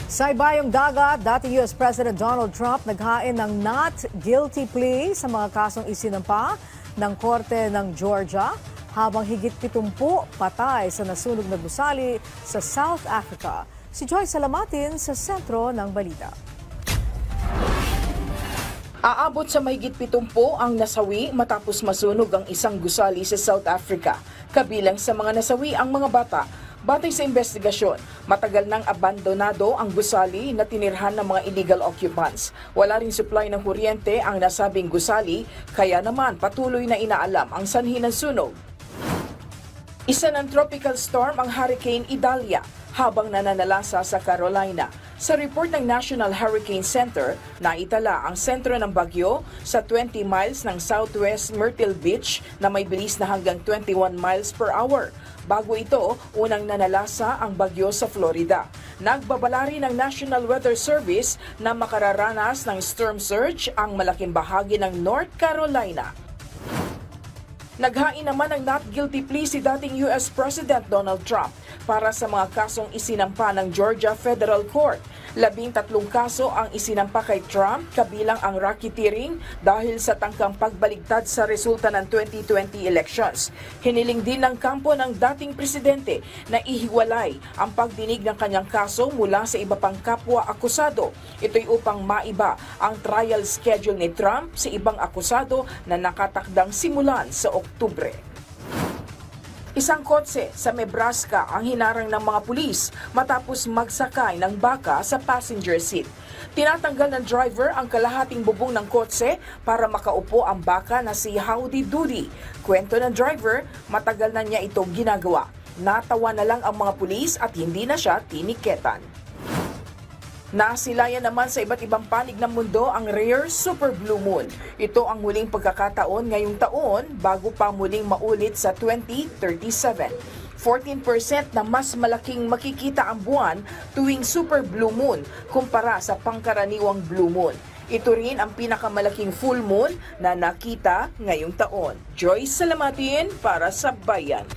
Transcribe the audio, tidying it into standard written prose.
Sa ibayong dagat, dating U.S. President Donald Trump naghain ng not guilty plea sa mga kasong isinampa ng Korte ng Georgia habang higit 70 patay sa nasunog na gusali sa South Africa. Si Joy Salamatin sa sentro ng balita. Aabot sa mahigit 70 ang nasawi matapos masunog ang isang gusali sa South Africa. Kabilang sa mga nasawi ang mga bata. Batay sa investigasyon, matagal nang abandonado ang gusali na tinirhan ng mga illegal occupants. Wala ring supply ng kuryente ang nasabing gusali, kaya naman patuloy na inaalam ang sanhi ng sunog. Isa ng tropical storm ang Hurricane Idalia habang nananalasa sa Carolina. Sa report ng National Hurricane Center, naitala ang sentro ng bagyo sa 20 miles ng southwest Myrtle Beach na may bilis na hanggang 21 miles per hour. Bago ito, unang nanalasa ang bagyo sa Florida. Nagbabala rin ng National Weather Service na makararanas ng storm surge ang malaking bahagi ng North Carolina. Naghain naman ng not guilty plea si dating U.S. President Donald Trump para sa mga kasong isinampa ng Georgia Federal Court. 13 kaso ang isinampa kay Trump, kabilang ang racketeering dahil sa tangkang pagbaligtad sa resulta ng 2020 elections. Hiniling din ng kampo ng dating presidente na ihiwalay ang pagdinig ng kanyang kaso mula sa iba pang kapwa akusado. Ito'y upang maiba ang trial schedule ni Trump sa ibang akusado na nakatakdang simulan sa Oktubre. Isang kotse sa Nebraska ang hinarang ng mga pulis matapos magsakay ng baka sa passenger seat. Tinatanggal ng driver ang kalahating bubong ng kotse para makaupo ang baka na si Howdy Doody. Kwento ng driver, matagal na niya itong ginagawa. Natawa na lang ang mga pulis at hindi na siya tiniketan. Nasilayan naman sa iba't ibang panig ng mundo ang rare super blue moon. Ito ang muling pagkakataon ngayong taon bago pa muling maulit sa 2037. 14% na mas malaking makikita ang buwan tuwing super blue moon kumpara sa pangkaraniwang blue moon. Ito rin ang pinakamalaking full moon na nakita ngayong taon. Joy Salamatin para sa Bayan.